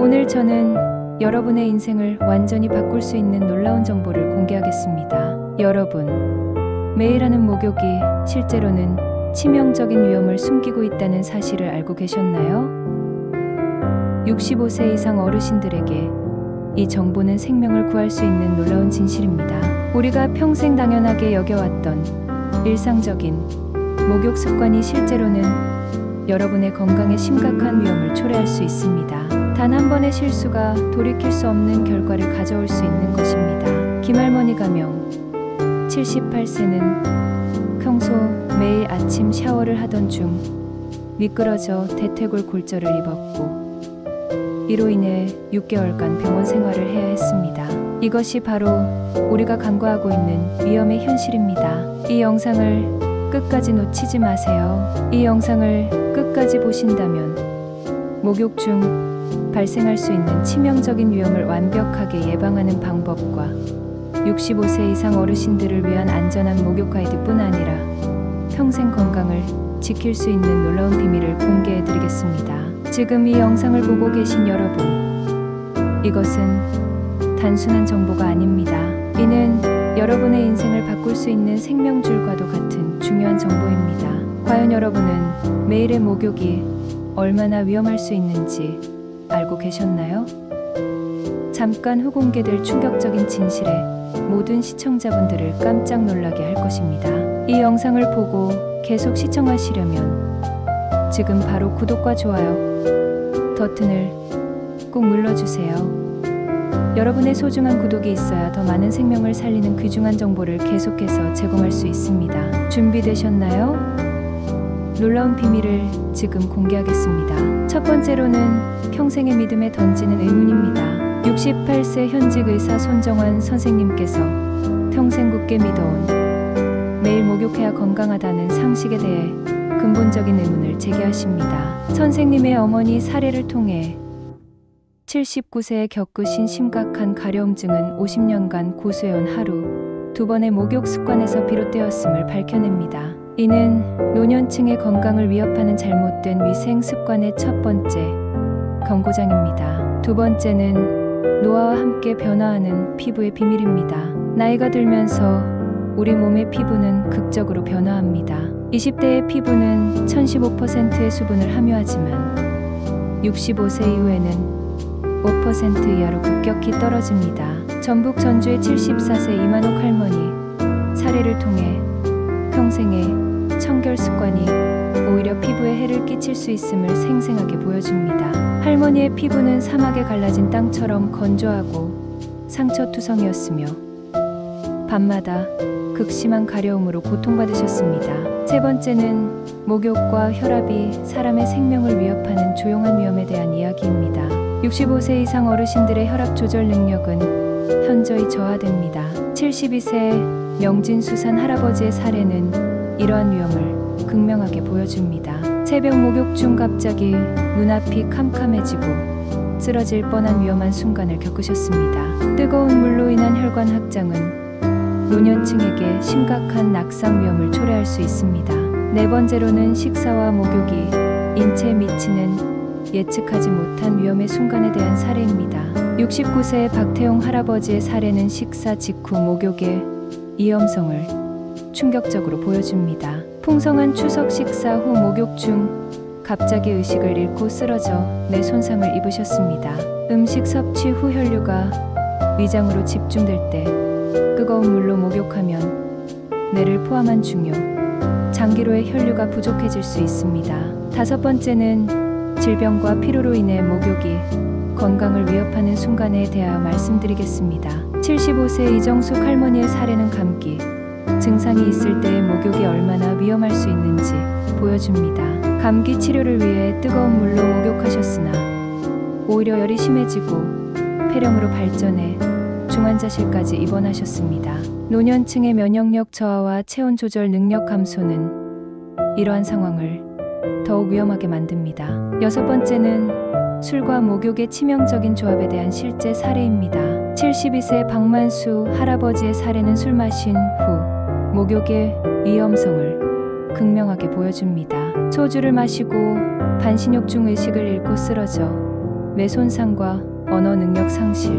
오늘 저는 여러분의 인생을 완전히 바꿀 수 있는 놀라운 정보를 공개하겠습니다. 여러분, 매일 하는 목욕이 실제로는 치명적인 위험을 숨기고 있다는 사실을 알고 계셨나요? 65세 이상 어르신들에게 이 정보는 생명을 구할 수 있는 놀라운 진실입니다. 우리가 평생 당연하게 여겨왔던 일상적인 목욕 습관이 실제로는 여러분의 건강에 심각한 위험을 초래할 수 있습니다. 단 한 번의 실수가 돌이킬 수 없는 결과를 가져올 수 있는 것입니다. 김할머니 가명 78세는 평소 매일 아침 샤워를 하던 중 미끄러져 대퇴골 골절을 입었고 이로 인해 6개월간 병원 생활을 해야 했습니다. 이것이 바로 우리가 간과하고 있는 위험의 현실입니다. 이 영상을 끝까지 놓치지 마세요. 이 영상을 끝까지 보신다면 목욕 중 발생할 수 있는 치명적인 위험을 완벽하게 예방하는 방법과 65세 이상 어르신들을 위한 안전한 목욕 가이드뿐 아니라 평생 건강을 지킬 수 있는 놀라운 비밀을 공개해드리겠습니다. 지금 이 영상을 보고 계신 여러분, 이것은 단순한 정보가 아닙니다. 이는 여러분의 인생을 바꿀 수 있는 생명줄과도 같은 중요한 정보입니다. 과연 여러분은 매일의 목욕이 얼마나 위험할 수 있는지 알고 계셨나요? 잠깐 후 공개될 충격적인 진실에 모든 시청자분들을 깜짝 놀라게 할 것입니다. 이 영상을 보고 계속 시청하시려면 지금 바로 구독과 좋아요 버튼을 꼭 눌러주세요. 여러분의 소중한 구독이 있어야 더 많은 생명을 살리는 귀중한 정보를 계속해서 제공할 수 있습니다. 준비되셨나요? 놀라운 비밀을 지금 공개하겠습니다. 첫 번째로는 평생의 믿음에 던지는 의문입니다. 68세 현직 의사 손정환 선생님께서 평생 굳게 믿어온 매일 목욕해야 건강하다는 상식에 대해 근본적인 의문을 제기하십니다. 선생님의 어머니 사례를 통해 79세에 겪으신 심각한 가려움증은 50년간 고수해온 하루 2번의 목욕 습관에서 비롯되었음을 밝혀냅니다. 이는 노년층의 건강을 위협하는 잘못된 위생 습관의 첫 번째 경고장입니다. 두 번째는 노화와 함께 변화하는 피부의 비밀입니다. 나이가 들면서 우리 몸의 피부는 극적으로 변화합니다. 20대의 피부는 1015%의 수분을 함유하지만 65세 이후에는 5% 이하로 급격히 떨어집니다. 전북 전주의 74세 이만옥 할머니 사례를 통해 평생의 청결 습관이 오히려 피부에 해를 끼칠 수 있음을 생생하게 보여줍니다. 할머니의 피부는 사막에 갈라진 땅처럼 건조하고 상처투성이었으며 밤마다 극심한 가려움으로 고통받으셨습니다. 세 번째는 목욕과 혈압이 사람의 생명을 위협하는 조용한 위험에 대한 이야기입니다. 65세 이상 어르신들의 혈압 조절 능력은 현저히 저하됩니다. 72세 명진수산 할아버지의 사례는 이러한 위험을 극명하게 보여줍니다. 새벽 목욕 중 갑자기 눈앞이 캄캄해지고 쓰러질 뻔한 위험한 순간을 겪으셨습니다. 뜨거운 물로 인한 혈관 확장은 노년층에게 심각한 낙상 위험을 초래할 수 있습니다. 네 번째로는 식사와 목욕이 인체에 미치는 예측하지 못한 위험의 순간에 대한 사례입니다. 69세의 박태용 할아버지의 사례는 식사 직후 목욕의 위험성을 충격적으로 보여줍니다. 풍성한 추석 식사 후 목욕 중 갑자기 의식을 잃고 쓰러져 뇌 손상을 입으셨습니다. 음식 섭취 후 혈류가 위장으로 집중될 때 뜨거운 물로 목욕하면 뇌를 포함한 중요, 장기로의 혈류가 부족해질 수 있습니다. 다섯 번째는 질병과 피로로 인해 목욕이 건강을 위협하는 순간에 대하여 말씀드리겠습니다. 75세 이정숙 할머니의 사례는 감기 증상이 있을 때의 목욕이 얼마나 위험할 수 있는지 보여줍니다. 감기 치료를 위해 뜨거운 물로 목욕하셨으나 오히려 열이 심해지고 폐렴으로 발전해 중환자실까지 입원하셨습니다. 노년층의 면역력 저하와 체온 조절 능력 감소는 이러한 상황을 더욱 위험하게 만듭니다. 여섯 번째는 술과 목욕의 치명적인 조합에 대한 실제 사례입니다. 72세 박만수 할아버지의 사례는 술 마신 후 목욕의 위험성을 극명하게 보여줍니다. 소주를 마시고 반신욕 중 의식을 잃고 쓰러져 뇌 손상과 언어 능력 상실,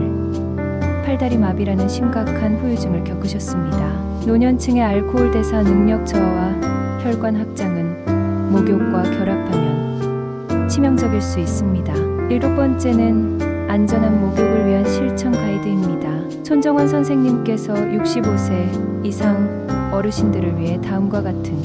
팔다리 마비라는 심각한 후유증을 겪으셨습니다. 노년층의 알코올 대사 능력 저하와 혈관 확장은 목욕과 결합하면 치명적일 수 있습니다. 7번째는 안전한 목욕을 위한 실천 가이드입니다. 손정원 선생님께서 65세 이상 어르신들을 위해 다음과 같은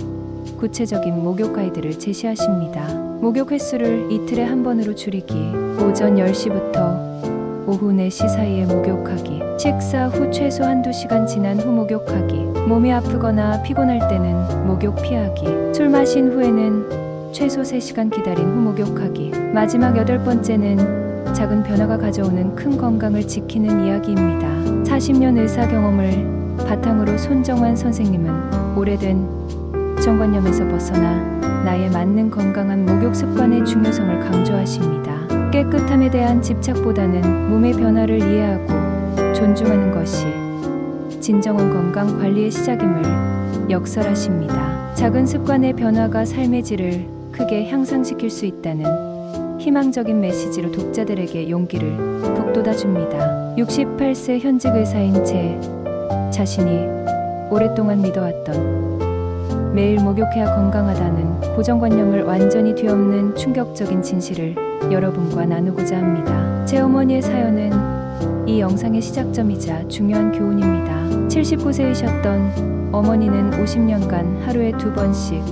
구체적인 목욕 가이드를 제시하십니다. 목욕 횟수를 이틀에 한 번으로 줄이기, 오전 10시부터 오후 4시 사이에 목욕하기, 식사 후 최소 한두 시간 지난 후 목욕하기, 몸이 아프거나 피곤할 때는 목욕 피하기, 술 마신 후에는 최소 3시간 기다린 후 목욕하기. 마지막 8번째는 작은 변화가 가져오는 큰 건강을 지키는 이야기입니다. 40년 의사 경험을 바탕으로 손정환 선생님은 오래된 고정관념에서 벗어나 나에 맞는 건강한 목욕 습관의 중요성을 강조하십니다. 깨끗함에 대한 집착보다는 몸의 변화를 이해하고 존중하는 것이 진정한 건강 관리의 시작임을 역설하십니다. 작은 습관의 변화가 삶의 질을 크게 향상시킬 수 있다는 희망적인 메시지로 독자들에게 용기를 북돋아줍니다. 68세 현직 의사인 제 자신이 오랫동안 믿어왔던 매일 목욕해야 건강하다는 고정관념을 완전히 뒤엎는 충격적인 진실을 여러분과 나누고자 합니다. 제 어머니의 사연은 이 영상의 시작점이자 중요한 교훈입니다. 79세이셨던 어머니는 50년간 하루에 2번씩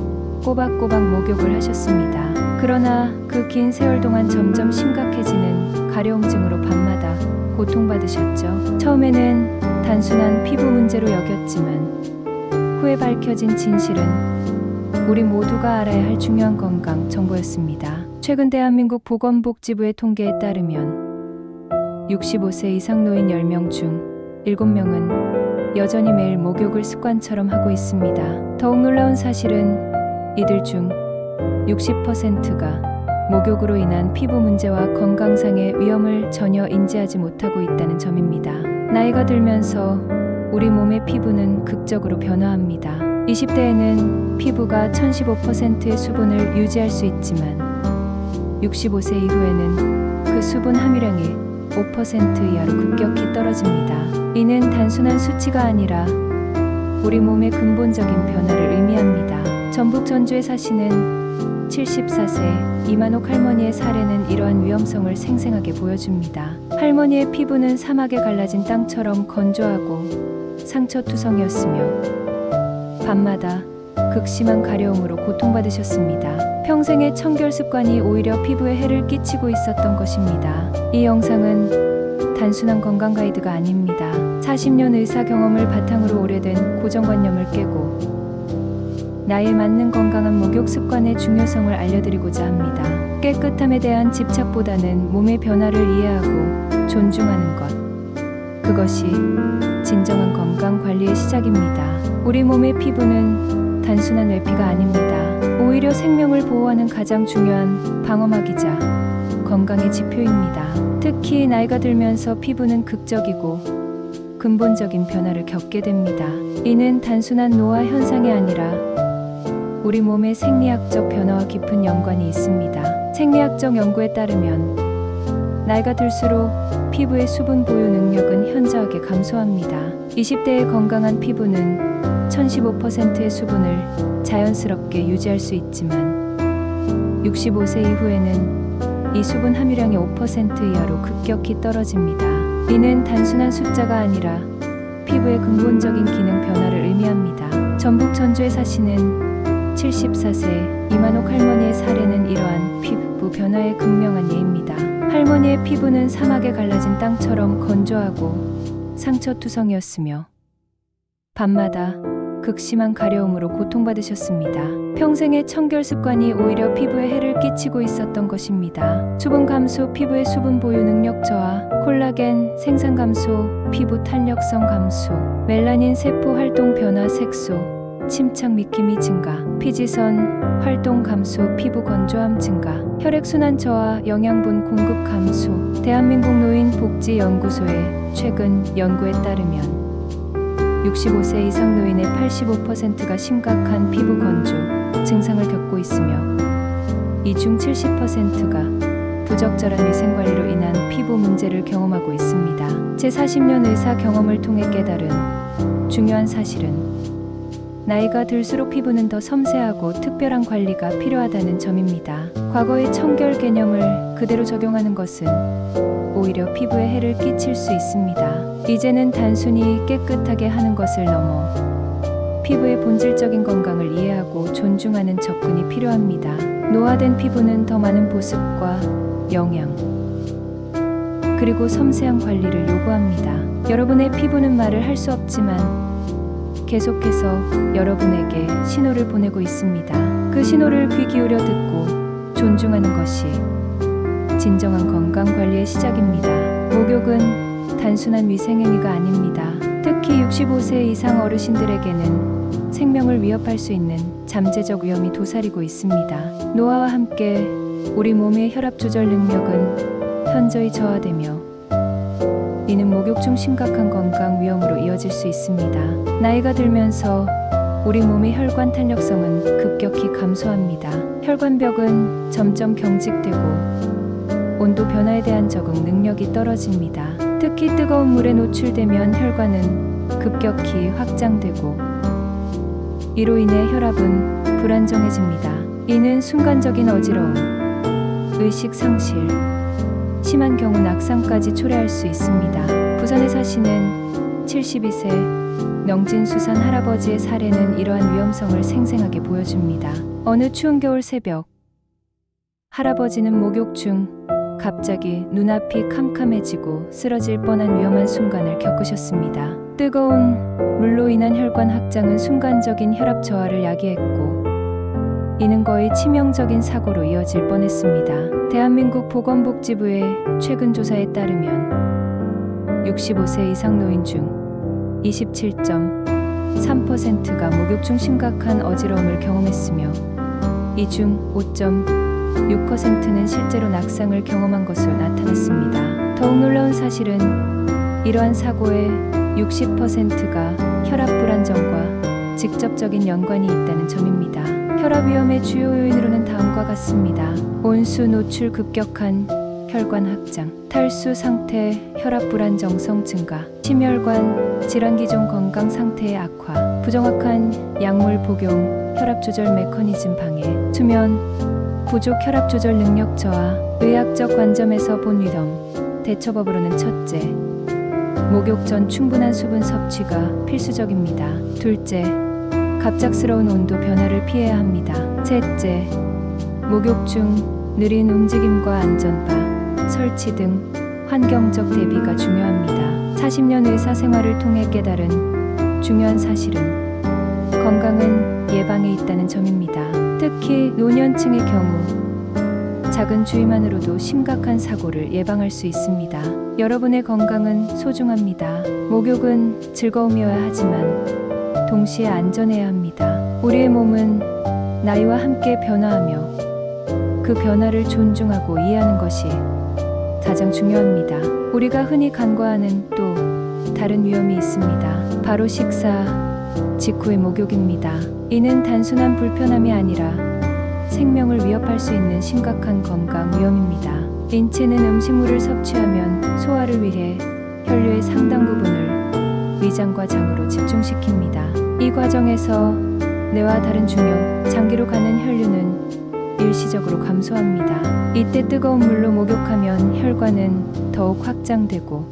꼬박꼬박 목욕을 하셨습니다. 그러나 그 긴 세월 동안 점점 심각해지는 가려움증으로 밤마다 고통받으셨죠. 처음에는 단순한 피부 문제로 여겼지만 후에 밝혀진 진실은 우리 모두가 알아야 할 중요한 건강 정보였습니다. 최근 대한민국 보건복지부의 통계에 따르면 65세 이상 노인 10명 중 7명은 여전히 매일 목욕을 습관처럼 하고 있습니다. 더욱 놀라운 사실은 이들 중 60%가 목욕으로 인한 피부 문제와 건강상의 위험을 전혀 인지하지 못하고 있다는 점입니다. 나이가 들면서 우리 몸의 피부는 극적으로 변화합니다. 20대에는 피부가 1015%의 수분을 유지할 수 있지만 65세 이후에는 그 수분 함유량이 5% 이하로 급격히 떨어집니다. 이는 단순한 수치가 아니라 우리 몸의 근본적인 변화를 의미합니다. 전북 전주에 사시는 74세 이만옥 할머니의 사례는 이러한 위험성을 생생하게 보여줍니다. 할머니의 피부는 사막에 갈라진 땅처럼 건조하고 상처투성이었으며 밤마다 극심한 가려움으로 고통받으셨습니다. 평생의 청결 습관이 오히려 피부에 해를 끼치고 있었던 것입니다. 이 영상은 단순한 건강 가이드가 아닙니다. 40년 의사 경험을 바탕으로 오래된 고정관념을 깨고 나에 맞는 건강한 목욕 습관의 중요성을 알려드리고자 합니다. 깨끗함에 대한 집착보다는 몸의 변화를 이해하고 존중하는 것, 그것이 진정한 건강 관리의 시작입니다. 우리 몸의 피부는 단순한 외피가 아닙니다. 오히려 생명을 보호하는 가장 중요한 방어막이자 건강의 지표입니다. 특히 나이가 들면서 피부는 극적이고 근본적인 변화를 겪게 됩니다. 이는 단순한 노화 현상이 아니라 우리 몸의 생리학적 변화와 깊은 연관이 있습니다. 생리학적 연구에 따르면 나이가 들수록 피부의 수분 보유 능력은 현저하게 감소합니다. 20대의 건강한 피부는 1015%의 수분을 자연스럽게 유지할 수 있지만 65세 이후에는 이 수분 함유량이 5% 이하로 급격히 떨어집니다. 이는 단순한 숫자가 아니라 피부의 근본적인 기능 변화를 의미합니다. 전북 전주에 사시는 74세 이만옥 할머니의 사례는 이러한 피부 변화의 극명한 예입니다. 할머니의 피부는 사막에 갈라진 땅처럼 건조하고 상처투성이었으며 밤마다 극심한 가려움으로 고통받으셨습니다. 평생의 청결 습관이 오히려 피부에 해를 끼치고 있었던 것입니다. 수분 감소, 피부의 수분 보유 능력 저하, 콜라겐 생산 감소, 피부 탄력성 감소, 멜라닌 세포 활동 변화 색소, 침착 미킴이 증가, 피지선 활동 감소, 피부 건조함 증가, 혈액순환 저하, 영양분 공급 감소. 대한민국 노인복지연구소의 최근 연구에 따르면 65세 이상 노인의 85%가 심각한 피부 건조 증상을 겪고 있으며 이 중 70%가 부적절한 위생관리로 인한 피부 문제를 경험하고 있습니다. 제 40년 의사 경험을 통해 깨달은 중요한 사실은 나이가 들수록 피부는 더 섬세하고 특별한 관리가 필요하다는 점입니다. 과거의 청결 개념을 그대로 적용하는 것은 오히려 피부에 해를 끼칠 수 있습니다. 이제는 단순히 깨끗하게 하는 것을 넘어 피부의 본질적인 건강을 이해하고 존중하는 접근이 필요합니다. 노화된 피부는 더 많은 보습과 영양, 그리고 섬세한 관리를 요구합니다. 여러분의 피부는 말을 할 수 없지만 계속해서 여러분에게 신호를 보내고 있습니다. 그 신호를 귀 기울여 듣고 존중하는 것이 진정한 건강 관리의 시작입니다. 목욕은 단순한 위생행위가 아닙니다. 특히 65세 이상 어르신들에게는 생명을 위협할 수 있는 잠재적 위험이 도사리고 있습니다. 노화와 함께 우리 몸의 혈압 조절 능력은 현저히 저하되며 이는 목욕 중 심각한 건강 위험으로 이어질 수 있습니다. 나이가 들면서 우리 몸의 혈관 탄력성은 급격히 감소합니다. 혈관벽은 점점 경직되고 온도 변화에 대한 적응 능력이 떨어집니다. 특히 뜨거운 물에 노출되면 혈관은 급격히 확장되고 이로 인해 혈압은 불안정해집니다. 이는 순간적인 어지러움, 의식 상실, 심한 경우 낙상까지 초래할 수 있습니다. 부산에 사시는 72세 명진수산 할아버지의 사례는 이러한 위험성을 생생하게 보여줍니다. 어느 추운 겨울 새벽, 할아버지는 목욕 중 갑자기 눈앞이 캄캄해지고 쓰러질 뻔한 위험한 순간을 겪으셨습니다. 뜨거운 물로 인한 혈관 확장은 순간적인 혈압 저하를 야기했고 이는 거의 치명적인 사고로 이어질 뻔했습니다. 대한민국 보건복지부의 최근 조사에 따르면 65세 이상 노인 중 27.3%가 목욕 중 심각한 어지러움을 경험했으며 이 중 5.6%는 실제로 낙상을 경험한 것으로 나타났습니다. 더욱 놀라운 사실은 이러한 사고의 60%가 혈압 불안정과 직접적인 연관이 있다는 점입니다. 혈압 위험의 주요 요인으로는 다음과 같습니다. 온수 노출 급격한 혈관 확장, 탈수 상태, 혈압 불안정성 증가, 심혈관 질환 기존 건강 상태의 악화, 부정확한 약물 복용, 혈압 조절 메커니즘 방해, 수면 부족, 혈압 조절 능력 저하, 의학적 관점에서 본 위험, 대처법으로는 첫째, 목욕 전 충분한 수분 섭취가 필수적입니다. 둘째, 갑작스러운 온도 변화를 피해야 합니다. 셋째, 목욕 중 느린 움직임과 안전바, 설치 등 환경적 대비가 중요합니다. 40년 의사 생활을 통해 깨달은 중요한 사실은 건강은 예방에 있다는 점입니다. 특히 노년층의 경우 작은 주의만으로도 심각한 사고를 예방할 수 있습니다. 여러분의 건강은 소중합니다. 목욕은 즐거움이어야 하지만 동시에 안전해야 합니다. 우리의 몸은 나이와 함께 변화하며 그 변화를 존중하고 이해하는 것이 가장 중요합니다. 우리가 흔히 간과하는 또 다른 위험이 있습니다. 바로 식사 직후의 목욕입니다. 이는 단순한 불편함이 아니라 생명을 위협할 수 있는 심각한 건강 위험입니다. 인체는 음식물을 섭취하면 소화를 위해 혈류의 상당 부분을 위장과 장으로 집중시킵니다. 이 과정에서 뇌와 다른 중요, 장기로 가는 혈류는 일시적으로 감소합니다. 이때 뜨거운 물로 목욕하면 혈관은 더욱 확장되고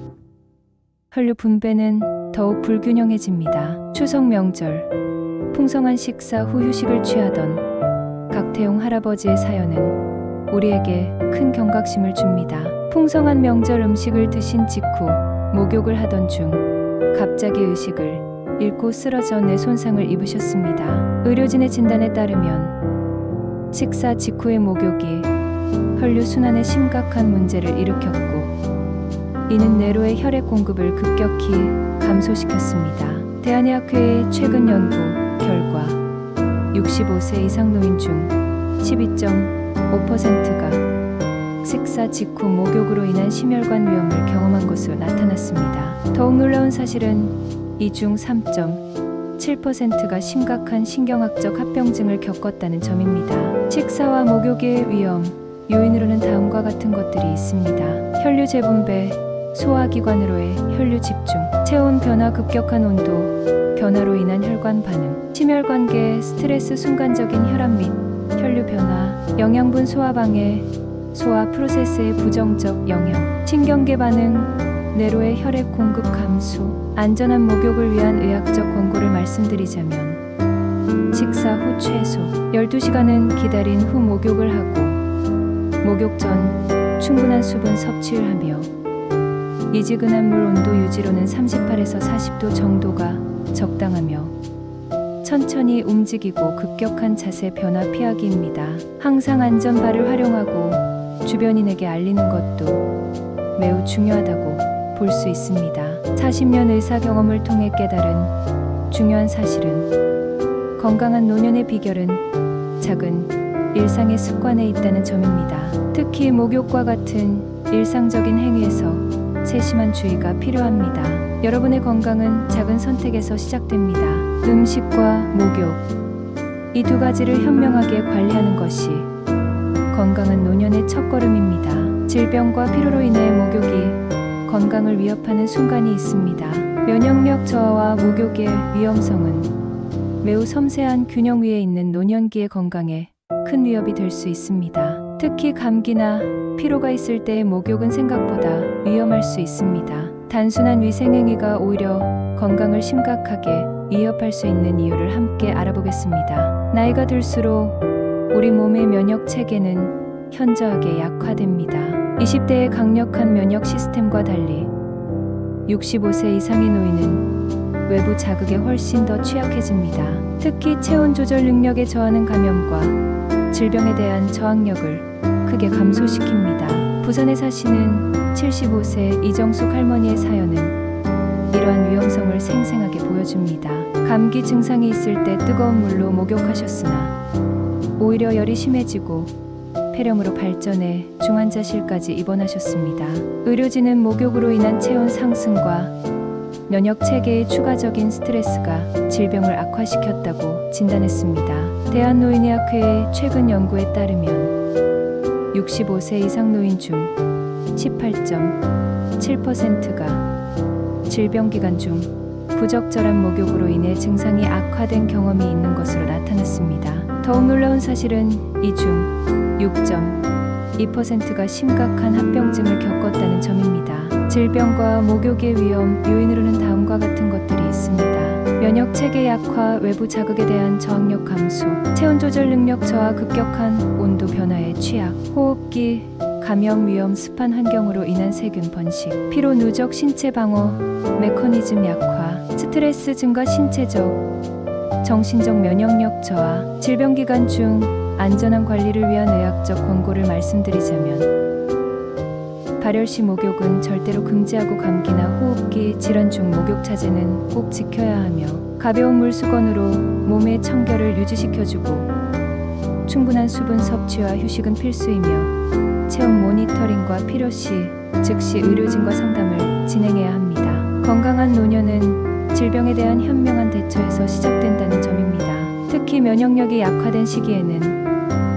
혈류 분배는 더욱 불균형해집니다. 추석 명절, 풍성한 식사 후 휴식을 취하던 각태용 할아버지의 사연은 우리에게 큰 경각심을 줍니다. 풍성한 명절 음식을 드신 직후 목욕을 하던 중 갑자기 의식을 잃고 쓰러져 뇌 손상을 입으셨습니다. 의료진의 진단에 따르면 식사 직후의 목욕이 혈류 순환에 심각한 문제를 일으켰고 이는 뇌로의 혈액 공급을 급격히 감소시켰습니다. 대한의학회의 최근 연구 결과 65세 이상 노인 중 12.5%가 식사 직후 목욕으로 인한 심혈관 위험을 경험한 것으로 나타났습니다. 더욱 놀라운 사실은 이 중 3.7%가 심각한 신경학적 합병증을 겪었다는 점입니다. 식사와 목욕의 위험, 요인으로는 다음과 같은 것들이 있습니다. 혈류 재분배, 소화기관으로의 혈류 집중, 체온 변화, 급격한 온도 변화로 인한 혈관 반응, 심혈관계, 스트레스, 순간적인 혈압 및 혈류 변화, 영양분 소화 방해, 소화 프로세스의 부정적 영향, 신경계 반응, 뇌로의 혈액 공급 감소. 안전한 목욕을 위한 의학적 권고를 말씀드리자면 식사 후 최소 12시간은 기다린 후 목욕을 하고 목욕 전 충분한 수분 섭취를 하며 미지근한 물 온도 유지로는 38에서 40도 정도가 적당하며 천천히 움직이고 급격한 자세 변화 피하기입니다. 항상 안전바를 활용하고 주변인에게 알리는 것도 매우 중요하다고 볼 수 있습니다. 40년 의사 경험을 통해 깨달은 중요한 사실은 건강한 노년의 비결은 작은 일상의 습관에 있다는 점입니다. 특히 목욕과 같은 일상적인 행위에서 세심한 주의가 필요합니다. 여러분의 건강은 작은 선택에서 시작됩니다. 음식과 목욕, 이 두 가지를 현명하게 관리하는 것이 건강한 노년의 첫걸음입니다. 질병과 피로로 인해 목욕이 건강을 위협하는 순간이 있습니다. 면역력 저하와 목욕의 위험성은 매우 섬세한 균형 위에 있는 노년기의 건강에 큰 위협이 될 수 있습니다. 특히 감기나 피로가 있을 때의 목욕은 생각보다 위험할 수 있습니다. 단순한 위생행위가 오히려 건강을 심각하게 위협할 수 있는 이유를 함께 알아보겠습니다. 나이가 들수록 우리 몸의 면역 체계는 현저하게 약화됩니다. 20대의 강력한 면역 시스템과 달리 65세 이상의 노인은 외부 자극에 훨씬 더 취약해집니다. 특히 체온 조절 능력에 저하는 감염과 질병에 대한 저항력을 크게 감소시킵니다. 부산에 사시는 75세 이정숙 할머니의 사연은 이러한 위험성을 생생하게 보여줍니다. 감기 증상이 있을 때 뜨거운 물로 목욕하셨으나 오히려 열이 심해지고 폐렴으로 발전해 중환자실까지 입원하셨습니다. 의료진은 목욕으로 인한 체온 상승과 면역 체계의 추가적인 스트레스가 질병을 악화시켰다고 진단했습니다. 대한노인의학회의 최근 연구에 따르면 65세 이상 노인 중 18.7%가 질병 기간 중 부적절한 목욕으로 인해 증상이 악화된 경험이 있는 것으로 나타났습니다. 더욱 놀라운 사실은 이 중 6.2%가 심각한 합병증을 겪었다는 점입니다. 질병과 목욕의 위험 요인으로는 다음과 같은 것들이 있습니다. 면역 체계 약화, 외부 자극에 대한 저항력 감소, 체온 조절 능력 저하, 급격한 온도 변화에 취약, 호흡기 감염 위험, 습한 환경으로 인한 세균 번식, 피로 누적, 신체 방어 메커니즘 약화, 스트레스 증가, 신체적 정신적 면역력 저하. 질병 기간 중 안전한 관리를 위한 의학적 권고를 말씀드리자면 발열 시 목욕은 절대로 금지하고 감기나 호흡기 질환 중 목욕 자제는 꼭 지켜야 하며 가벼운 물수건으로 몸의 청결을 유지시켜주고 충분한 수분 섭취와 휴식은 필수이며 체온 모니터링과 필요시 즉시 의료진과 상담을 진행해야 합니다. 건강한 노년은 질병에 대한 현명한 대처에서 시작된다는 점입니다. 특히 면역력이 약화된 시기에는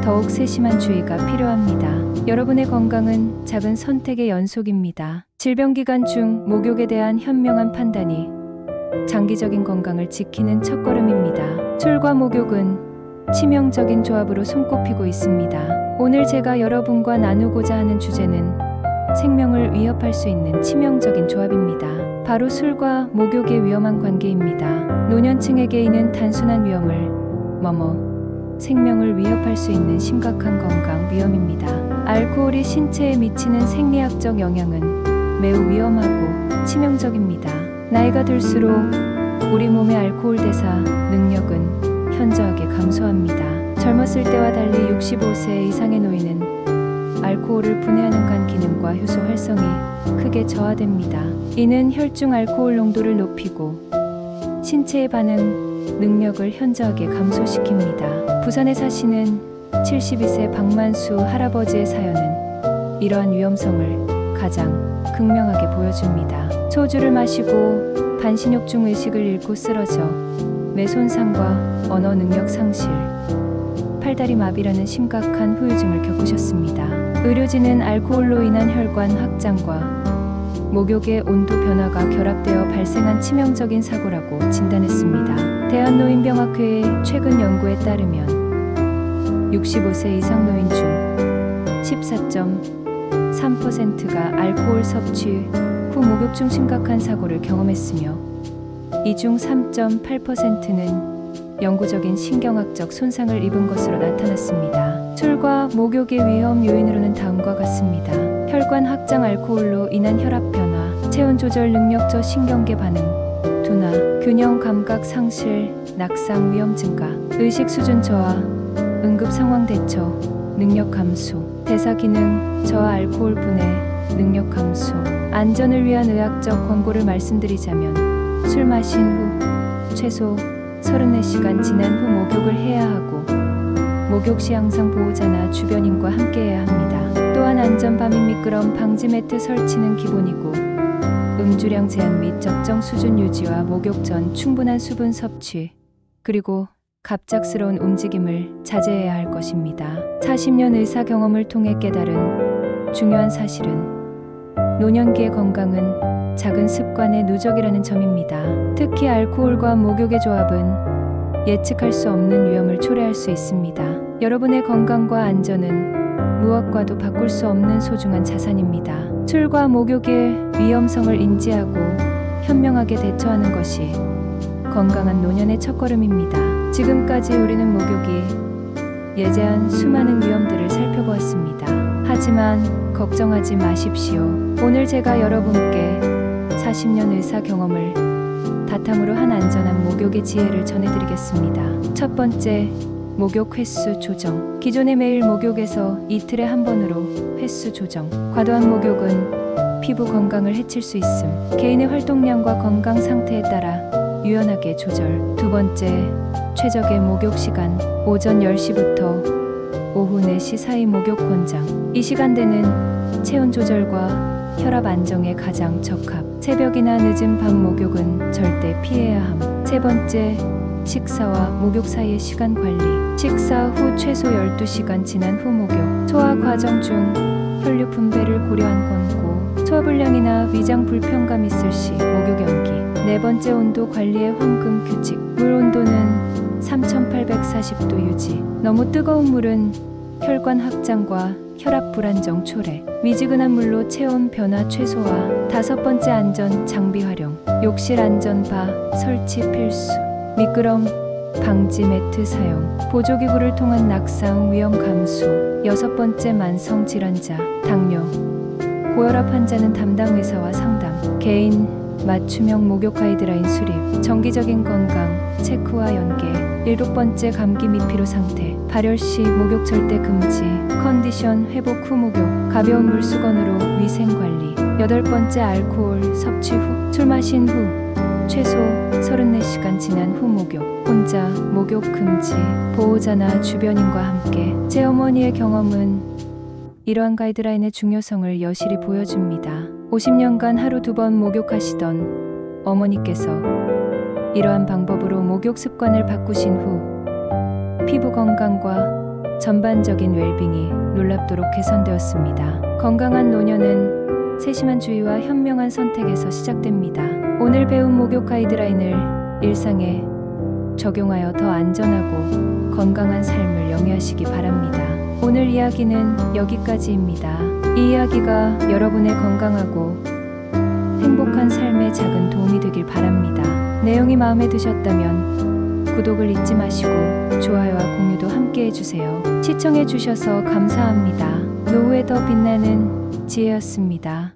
더욱 세심한 주의가 필요합니다. 여러분의 건강은 작은 선택의 연속입니다. 질병 기간 중 목욕에 대한 현명한 판단이 장기적인 건강을 지키는 첫걸음입니다. 술과 목욕은 치명적인 조합으로 손꼽히고 있습니다. 오늘 제가 여러분과 나누고자 하는 주제는 생명을 위협할 수 있는 치명적인 조합입니다. 바로 술과 목욕의 위험한 관계입니다. 노년층에게 이는 단순한 위험을 생명을 위협할 수 있는 심각한 건강 위험입니다. 알코올이 신체에 미치는 생리학적 영향은 매우 위험하고 치명적입니다. 나이가 들수록 우리 몸의 알코올 대사 능력은 현저하게 감소합니다. 젊었을 때와 달리 65세 이상의 노인은 알코올을 분해하는 간 기능과 효소 활성이 크게 저하됩니다. 이는 혈중 알코올 농도를 높이고 신체의 반응 능력을 현저하게 감소시킵니다. 부산에 사시는 72세 박만수 할아버지의 사연은 이러한 위험성을 가장 극명하게 보여줍니다. 소주를 마시고 반신욕 중 의식을 잃고 쓰러져 뇌 손상과 언어 능력 상실, 팔다리 마비라는 심각한 후유증을 겪으셨습니다. 의료진은 알코올로 인한 혈관 확장과 목욕의 온도 변화가 결합되어 발생한 치명적인 사고라고 진단했습니다. 대한노인병학회의 최근 연구에 따르면 65세 이상 노인 중 14.3%가 알코올 섭취 후 목욕 중 심각한 사고를 경험했으며 이 중 3.8%는 영구적인 신경학적 손상을 입은 것으로 나타났습니다. 술과 목욕의 위험 요인으로는 다음과 같습니다. 혈관 확장, 알코올로 인한 혈압 변화, 체온 조절 능력 저 신경계 반응, 둔화, 균형 감각 상실, 낙상 위험 증가, 의식 수준 저하, 응급 상황 대처, 능력 감소, 대사 기능 저하, 알코올 분해, 능력 감소. 안전을 위한 의학적 권고를 말씀드리자면 술 마신 후 최소 34시간 지난 후 목욕을 해야 하고 목욕 시 항상 보호자나 주변인과 함께해야 합니다. 또한 안전 밤인 미끄럼 방지 매트 설치는 기본이고 음주량 제한 및 적정 수준 유지와 목욕 전 충분한 수분 섭취 그리고 갑작스러운 움직임을 자제해야 할 것입니다. 40년 의사 경험을 통해 깨달은 중요한 사실은 노년기의 건강은 작은 습관의 누적이라는 점입니다. 특히 알코올과 목욕의 조합은 예측할 수 없는 위험을 초래할 수 있습니다. 여러분의 건강과 안전은 무엇과도 바꿀 수 없는 소중한 자산입니다. 술과 목욕의 위험성을 인지하고 현명하게 대처하는 것이 건강한 노년의 첫걸음입니다. 지금까지 우리는 목욕이 예제한 수많은 위험들을 살펴보았습니다. 하지만 걱정하지 마십시오. 오늘 제가 여러분께 40년 의사 경험을 바탕으로 한 안전한 목욕의 지혜를 전해드리겠습니다. 첫 번째, 목욕 횟수 조정. 기존의 매일 목욕에서 이틀에 한 번으로 횟수 조정. 과도한 목욕은 피부 건강을 해칠 수 있음. 개인의 활동량과 건강 상태에 따라 유연하게 조절. 두 번째, 최적의 목욕 시간. 오전 10시부터 오후 4시 사이 목욕 권장. 이 시간대는 체온 조절과 혈압 안정에 가장 적합. 새벽이나 늦은 밤 목욕은 절대 피해야 함. 세 번째, 식사와 목욕 사이의 시간 관리. 식사 후 최소 12시간 지난 후 목욕. 소화 과정 중 혈류 분배를 고려한 권고. 소화불량이나 위장 불편감 있을 시 목욕 연기. 네 번째, 온도 관리의 황금 규칙. 물 온도는 3840도 유지. 너무 뜨거운 물은 혈관 확장과 혈압 불안정 초래. 미지근한 물로 체온 변화 최소화. 다섯 번째, 안전 장비 활용. 욕실 안전바 설치 필수. 미끄럼 방지 매트 사용. 보조기구를 통한 낙상 위험 감소. 여섯 번째, 만성 질환자, 당뇨, 고혈압 환자는 담당 의사와 상담. 개인 맞춤형 목욕 가이드라인 수립. 정기적인 건강 체크와 연계. 일곱 번째, 감기 및 피로 상태. 발열 시 목욕 절대 금지. 컨디션 회복 후 목욕. 가벼운 물수건으로 위생 관리. 여덟 번째, 알코올 섭취 후. 술 마신 후 최소 34시간 지난 후 목욕. 혼자 목욕 금지. 보호자나 주변인과 함께. 제 어머니의 경험은 이러한 가이드라인의 중요성을 여실히 보여줍니다. 50년간 하루 2번 목욕하시던 어머니께서 이러한 방법으로 목욕 습관을 바꾸신 후 피부 건강과 전반적인 웰빙이 놀랍도록 개선되었습니다. 건강한 노년은 세심한 주의와 현명한 선택에서 시작됩니다. 오늘 배운 목욕 가이드라인을 일상에 적용하여 더 안전하고 건강한 삶을 영위하시기 바랍니다. 오늘 이야기는 여기까지입니다. 이 이야기가 여러분의 건강하고 행복한 삶에 작은 도움이 되길 바랍니다. 내용이 마음에 드셨다면 구독을 잊지 마시고 좋아요와 공유도 함께 해주세요. 시청해주셔서 감사합니다. 노후에 더 빛나는 지혜였습니다.